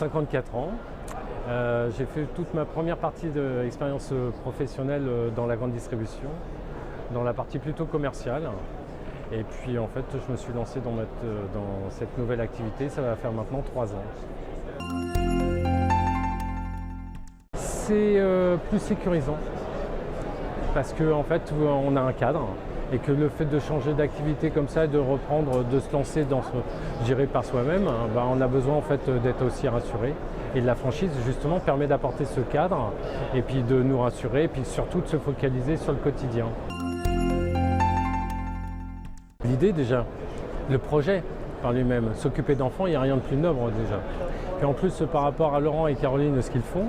54 ans. J'ai fait toute ma première partie d'expérience professionnelle dans la grande distribution, dans la partie plutôt commerciale. Et puis en fait, je me suis lancé dans cette nouvelle activité, ça va faire maintenant 3 ans. C'est plus sécurisant parce qu'en fait, on a un cadre et que le fait de changer d'activité comme ça et de reprendre, de se lancer dans gérer par soi-même, on a besoin en fait d'être aussi rassuré. Et la franchise justement permet d'apporter ce cadre et puis de nous rassurer et puis surtout de se focaliser sur le quotidien. L'idée déjà, le projet par lui-même, s'occuper d'enfants, il n'y a rien de plus noble déjà. Et en plus par rapport à Laurent et Caroline, ce qu'ils font,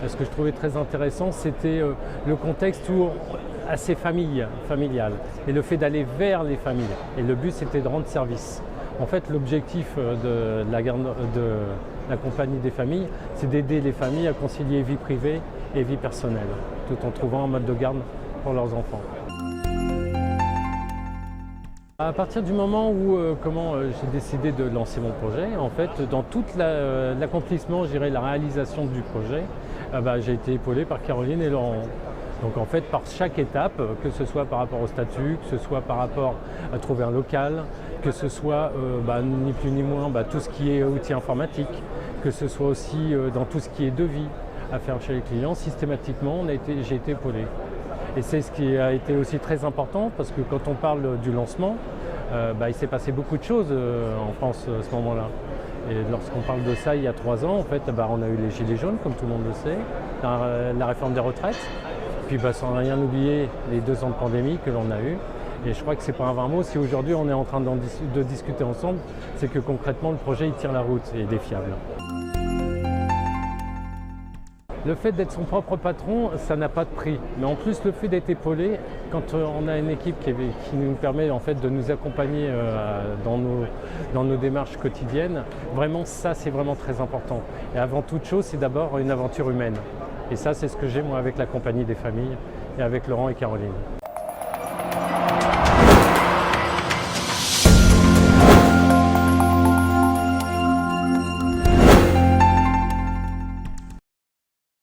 ce que je trouvais très intéressant, c'était le contexte où assez familial et le fait d'aller vers les familles. Et le but c'était de rendre service. En fait l'objectif de la compagnie des familles, c'est d'aider les familles à concilier vie privée et vie personnelle, tout en trouvant un mode de garde pour leurs enfants. À partir du moment où j'ai décidé de lancer mon projet, en fait, dans tout l'accomplissement, je dirais la réalisation du projet, j'ai été épaulé par Caroline et Laurent. Donc en fait, par chaque étape, que ce soit par rapport au statut, que ce soit par rapport à trouver un local, que ce soit ni plus ni moins tout ce qui est outils informatiques, que ce soit aussi dans tout ce qui est devis à faire chez les clients, systématiquement, j'ai été épaulé. Et c'est ce qui a été aussi très important parce que quand on parle du lancement, il s'est passé beaucoup de choses en France à ce moment-là. Et lorsqu'on parle de ça il y a 3 ans, en fait, on a eu les gilets jaunes, comme tout le monde le sait, la réforme des retraites, puis sans rien oublier les 2 ans de pandémie que l'on a eu. Et je crois que c'est pas un vain mot, si aujourd'hui on est en train de discuter ensemble, c'est que concrètement le projet il tient la route et il est fiable. Le fait d'être son propre patron, ça n'a pas de prix. Mais en plus, le fait d'être épaulé, quand on a une équipe qui nous permet en fait, de nous accompagner dans nos démarches quotidiennes, vraiment ça, c'est vraiment très important. Et avant toute chose, c'est d'abord une aventure humaine. Et ça, c'est ce que j'ai moi avec la compagnie des familles et avec Laurent et Caroline.